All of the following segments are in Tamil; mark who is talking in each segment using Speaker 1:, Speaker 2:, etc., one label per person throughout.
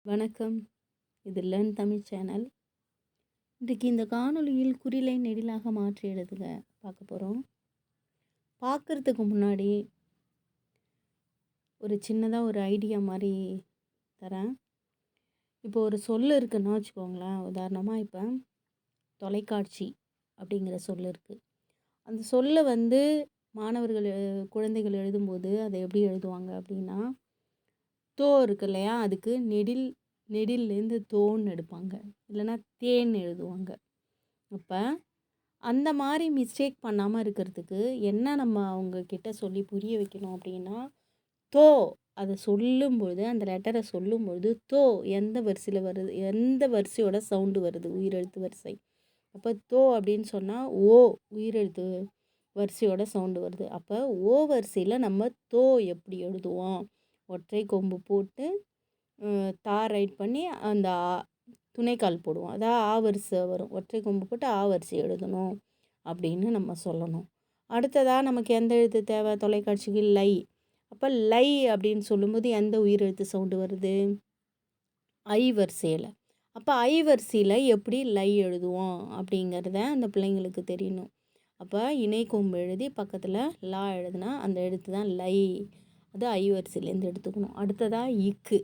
Speaker 1: வணக்கம். இது லேர்ன் தமிழ் சேனல். இன்றைக்கு இந்த காணொளியில் குறிலை நெடிலாக மாற்றி எழுதுக பார்க்க போகிறோம். பார்க்குறதுக்கு முன்னாடி ஒரு சின்னதாக ஒரு ஐடியா மாதிரி தரேன். இப்போ ஒரு சொல் இருக்குன்னா வச்சுக்கோங்களேன். உதாரணமாக இப்போ தொலைக்காட்சி அப்படிங்கிற சொல் இருக்குது. அந்த சொல்லை மாணவர்கள் குழந்தைகள் எழுதும்போது அதை எப்படி எழுதுவாங்க அப்படின்னா, தோ இருக்கு இல்லையா, அதுக்கு நெடில்லேருந்து தோன்னு எடுப்பாங்க, இல்லைன்னா தேன்னு எழுதுவாங்க. அப்போ அந்த மாதிரி மிஸ்டேக் பண்ணாமல் இருக்கிறதுக்கு என்ன நம்ம அவங்கக்கிட்ட சொல்லி புரிய வைக்கணும் அப்படின்னா, தோ அதை சொல்லும்பொழுது, அந்த லெட்டரை சொல்லும்பொழுது தோ எந்த வரிசையில் வருது, எந்த வரிசையோட சவுண்டு வருது, உயிரெழுத்து வரிசை. அப்போ தோ அப்படின்னு சொன்னால் ஓ உயிரெழுத்து வரிசையோட சவுண்டு வருது. அப்போ ஓ வரிசையில் நம்ம தோ எப்படி எழுதுவோம்? ஒற்றை கொம்பு போட்டு தா ரைட் பண்ணி அந்த துணைக்கால் போடுவோம். அதான் ஆ வரிசை வரும். ஒற்றை கொம்பு போட்டு ஆ வரிசை எழுதணும் அப்படின்னு நம்ம சொல்லணும். அடுத்ததாக நமக்கு எந்த எழுத்து தேவை? தொலைக்காட்சிக்கு லை. அப்போ லை அப்படின்னு சொல்லும்போது எந்த உயிரெழுத்து சவுண்டு வருது? ஐ வரிசையில். அப்போ ஐ வரிசையில் எப்படி லை எழுதுவோம் அப்படிங்கிறத அந்த பிள்ளைங்களுக்கு தெரியணும். அப்போ இணை கொம்பு எழுதி பக்கத்தில் லா எழுதுனா அந்த எழுத்து தான் லை. அது ஐ வரிசையிலேருந்து எடுத்துக்கணும். அடுத்ததாக இக்கு.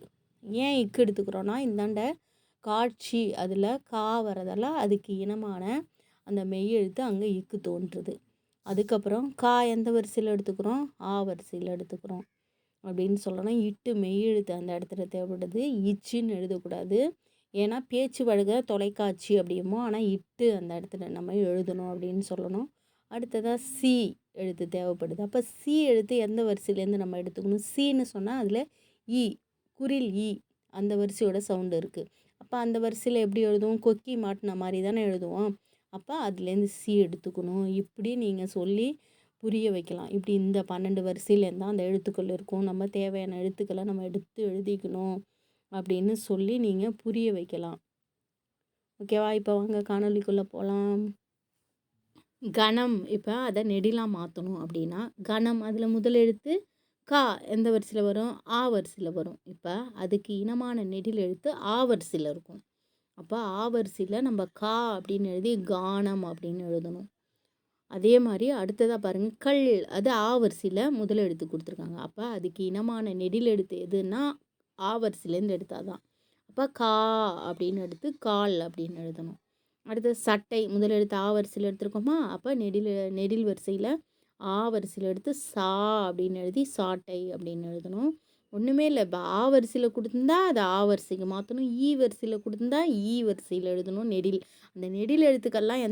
Speaker 1: ஏன் இக்கு எடுத்துக்கிறோன்னா, இந்தாண்ட காட்சி அதில் கா வரதால் அதுக்கு இனமான அந்த மெய்யெழுத்து அங்கே இக்கு தோன்றுது. அதுக்கப்புறம் கா எந்த வரிசையில் எடுத்துக்கிறோம்? ஆ வரிசையில் எடுத்துக்கிறோம் அப்படின்னு சொல்லணும். இட்டு மெய்யெழுத்து அந்த இடத்துல தேவைப்படுது. இச்சின்னு எழுதக்கூடாது. ஏன்னா பேச்சு வழக்க தொலைக்காட்சி அப்படிமோ, ஆனால் இட்டு அந்த இடத்துல நம்ம எழுதணும் அப்படின்னு சொல்லணும். அடுத்ததாக சி எழுத்து தேவைப்படுது. அப்போ சி எழுத்து எந்த வரிசையிலேருந்து நம்ம எடுத்துக்கணும்? சின்னு சொன்னால் அதில் இ, குறில் இ அந்த வரிசையோட சவுண்டு இருக்குது. அப்போ அந்த வரிசையில் எப்படி எழுதுவோம்? கொக்கி மாட்டின மாதிரி தானே எழுதுவோம். அப்போ அதுலேருந்து சி எடுத்துக்கணும். இப்படி நீங்கள் சொல்லி புரிய வைக்கலாம். இப்படி இந்த 12 வரிசையிலேருந்து தான் அந்த எழுத்துக்கள் இருக்கும். நம்ம தேவையான எழுத்துக்களை நம்ம எடுத்து எழுதிக்கணும் அப்படின்னு சொல்லி நீங்கள் புரிய வைக்கலாம். ஓகேவா? இப்போ வாங்க காணொலிக்குள்ளே போகலாம். கணம். இப்போ அதை நெடிலாக மாற்றணும் அப்படின்னா, கணம் அதில் முதல் எழுத்து கா எந்த வரிசையில் வரும்? ஆ வரிசையில் வரும். இப்போ அதுக்கு இனமான நெடில் எழுத்து ஆ வரிசையில் இருக்கும். அப்போ ஆ வரிசையில் நம்ம கா அப்படின்னு எழுதி கானம் அப்படின்னு எழுதணும். அதே மாதிரி அடுத்ததாக பாருங்கள், கல். அது ஆ வரிசையில் முதல் எழுத்து கொடுத்துருக்காங்க. அப்போ அதுக்கு இனமான நெடில் எழுத்து எதுன்னா ஆ வரிசையிலேருந்து எடுத்தால் தான். அப்போ கா அப்படின்னு எடுத்து கால் அப்படின்னு எழுதணும். அடுத்து சட்டை. முதல் எழுத்து ஆ வரிசையில் எடுத்துருக்கோமா, அப்போ நெடில் வரிசையில் ஆ வரிசையில் எடுத்து சா அப்படின்னு எழுதி சாட்டை அப்படின்னு எழுதணும். ஒன்றுமே இல்லை. இப்போ ஆ வரிசையில் கொடுத்துருந்தா அதை ஆ வரிசைக்கு மாற்றணும். ஈ வரிசையில் கொடுத்துருந்தா ஈ வரிசையில் எழுதணும். நெடில். அந்த நெடில் எழுத்துக்கள்லாம்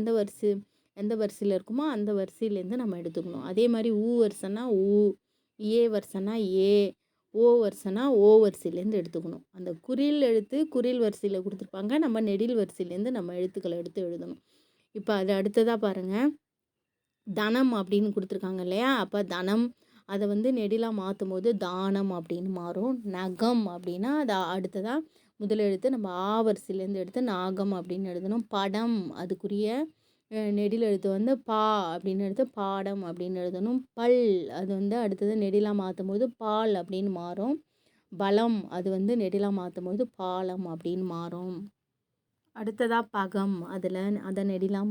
Speaker 1: எந்த வரிசையில் இருக்குமோ அந்த வரிசையிலேருந்து நம்ம எடுத்துக்கணும். அதே மாதிரி ஊ வரிசைனா ஊ, ஏ வரிசைனா ஏ, ஓ வரிசைனா ஓ வரிசையிலேருந்து எடுத்துக்கணும். அந்த குறில் வரிசையில் கொடுத்துருப்பாங்க. நம்ம நெடில் வரிசையிலேருந்து நம்ம எழுத்துக்களை எடுத்து எழுதணும். இப்போ அது அடுத்ததாக பாருங்கள், தனம் அப்படின்னு கொடுத்துருக்காங்க இல்லையா? அப்போ தனம் அதை நெடிலாக மாற்றும் போது தானம் அப்படின்னு மாறும். நகம் அப்படின்னா அது அடுத்ததாக முதல் எழுத்து நம்ம ஆ வரிசையிலேருந்து எடுத்து நாகம் அப்படின்னு எழுதணும். படம் அதுக்குரிய நெடில் எழுத்து பா அப்படின்னு எடுத்து பாடம் அப்படின்னு எழுதணும். பல் அது அடுத்தது நெடிலாக மாற்றும் போது பால் அப்படின்னு மாறும். பலம் அது நெடிலாக மாற்றும் போது பாலம் அப்படின்னு மாறும். அடுத்ததாக பகம். அதை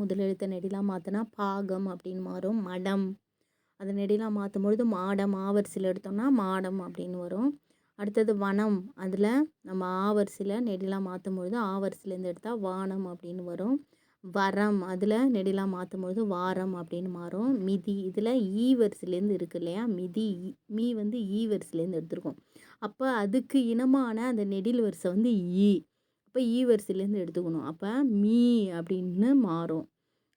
Speaker 1: முதல் எழுத்தை நெடிலாக மாற்றினா பாகம் அப்படின்னு மாறும். மடம் அதை நெடிலாக மாற்றும் பொழுது மாடம், ஆ வரிசையில் எடுத்தோம்னா மாடம் அப்படின்னு வரும். அடுத்தது வனம். அதில் நம்ம ஆ வரிசையில் நெடிலாக மாற்றும் பொழுது ஆ வரிசையிலேருந்து எடுத்தால் வானம் அப்படின்னு வரும். வரம் அதில் நெடிலாக மாற்றும் பொழுது வாரம் அப்படின்னு மாறும். மிதி இதில் ஈ வரிசையிலேருந்து இருக்குது இல்லையா? மிதி மீ ஈ வரிசையிலேருந்து எடுத்திருக்கோம். அப்போ அதுக்கு இனமான அந்த நெடில் வரிசை ஈ. அப்போ ஈ வரிசையிலேருந்து எடுத்துக்கணும். அப்போ மீ அப்படின்னு மாறும்,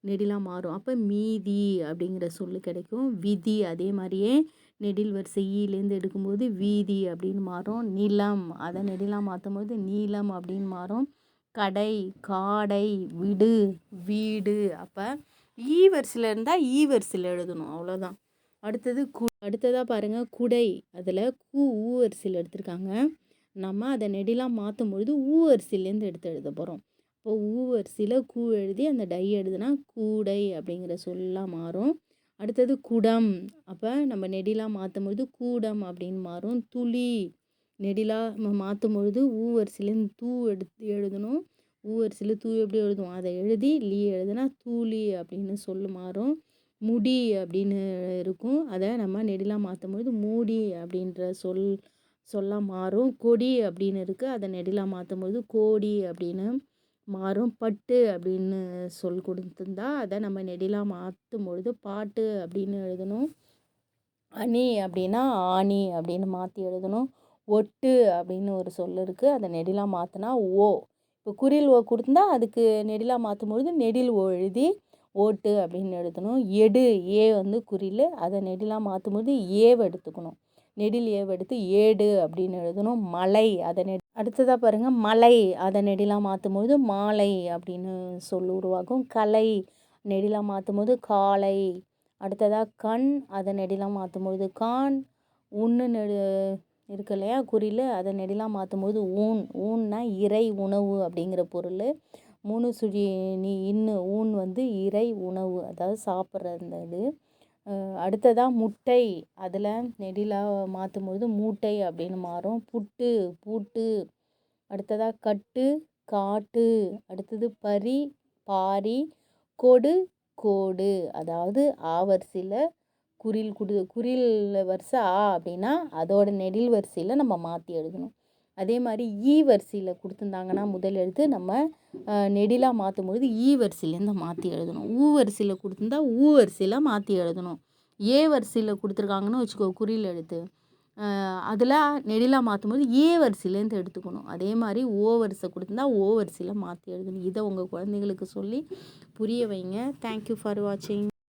Speaker 1: நெடிலாக மாறும். அப்போ மீதி அப்படிங்கிற சொல்லு கிடைக்கும். விதி அதே மாதிரியே நெடில் வரிசை ஈலேருந்து எடுக்கும்போது வீதி அப்படின்னு மாறும். நிலம் அதை நெடிலாக மாற்றும் போது நீளம் அப்படின்னு மாறும். கடை, காடை, விடு, வீடு. அப்போ ஈ வரிசையில் இருந்தால் ஈ வரிசையில் எழுதணும், அவ்வளோதான். அடுத்ததாக பாருங்கள், குடை. அதில் ஊ வரிசையில் எடுத்திருக்காங்க. நம்ம அதை நெடிலாக மாற்றும் பொழுது ஊ வரிசையிலேருந்து எடுத்து எழுத போகிறோம். இப்போ ஊ வரிசையில் கூ எழுதி அந்த டை எழுதுனா கூடை அப்படிங்கிற சொல்லலாம் மாறும். அடுத்தது குடம். அப்போ நம்ம நெடிலாக மாற்றும் பொழுது கூடம் அப்படின்னு மாறும். துளி நெடிலா மாற்றும் பொழுது ஊ வரிசையிலேருந்து தூ எடுத்து எழுதணும். ஊ வரிசையில் தூ எப்படி எழுதுவோம், அதை எழுதி லீ எழுதுனா தூளி அப்படின்னு சொல்லு மாறும். முடி அப்படின்னு இருக்கும், அதை நம்ம நெடிலா மாற்றும் பொழுது மூடி அப்படின்ற சொல்லா மாறும். கொடி அப்படின்னு இருக்குது, அதை நெடிலா மாற்றும் பொழுது கோடி அப்படின்னு மாறும். பட்டு அப்படின்னு சொல் கொடுத்துருந்தா அதை நம்ம நெடிலா மாற்றும் பொழுது பாட்டு அப்படின்னு எழுதணும். அணி அப்படின்னா ஆணி அப்படின்னு மாற்றி எழுதணும். ஒட்டு அப்படின்னு ஒரு சொல் இருக்குது, அதை நெடிலா மாற்றினா ஓ. இப்போ குறில் ஓ கொடுத்துருந்தா அதுக்கு நெடிலா மாற்றும் பொழுது நெடில் ஓ எழுதி ஓட்டு அப்படின்னு எழுதணும். எடு ஏ வந்து குறில், அதை நெடிலா மாற்றும் பொழுது ஏவை எடுத்துக்கணும். நெடில் ஏவை எடுத்து ஏடு அப்படின்னு எழுதணும். மலை அதை அடுத்ததாக பாருங்கள், மலை அதை நெடிலா மாற்றும் பொழுது மாலை அப்படின்னு சொல் உருவாகும். கலை நெடிலா மாற்றும் போது காலை. அடுத்ததாக கண் அதை நெடிலா மாற்றும் பொழுது கான். உண்ணு இருக்கு இல்லையா குறில், அதை நெடிலா மாற்றும் போது ஊன். ஊன்னா இறை உணவு அப்படிங்கிற பொருள். 3 சுழி நீ இன்னு ஊன் வந்து இறை உணவு, அதாவது சாப்பிட்ற அந்த இது. அடுத்ததாக முட்டை அதில் நெடிலா மாற்றும் பொழுது மூட்டை அப்படின்னு மாறும். புட்டு பூட்டு. அடுத்ததாக கட்டு காட்டு. அடுத்தது பரி பாரி. கொடு கோடு, அதாவது ஆ வரிசையில் குறில் வரிசை ஆ அப்படின்னா அதோட நெடில் வரிசையில் நம்ம மாற்றி எழுதணும். அதே மாதிரி ஈ வரிசையில் கொடுத்துருந்தாங்கன்னா முதல் எழுத்து நம்ம நெடிலா மாற்றும் பொழுது ஈ வரிசையிலேருந்து மாற்றி எழுதணும். ஊ வரிசையில் கொடுத்துருந்தா ஊ வரிசையில் மாற்றி எழுதணும். ஏ வரிசையில் கொடுத்துருக்காங்கன்னு வச்சுக்கோ குறில் எழுத்து, அதில் நெடிலா மாற்றும் போது ஏ வரிசையிலேருந்து எடுத்துக்கணும். அதே மாதிரி ஓ வரிசை கொடுத்துருந்தா ஓ வரிசையில் மாற்றி எழுதணும். இதை உங்கள் குழந்தைங்களுக்கு சொல்லி புரிய வைங்க. தேங்க்யூ ஃபார் வாட்சிங்.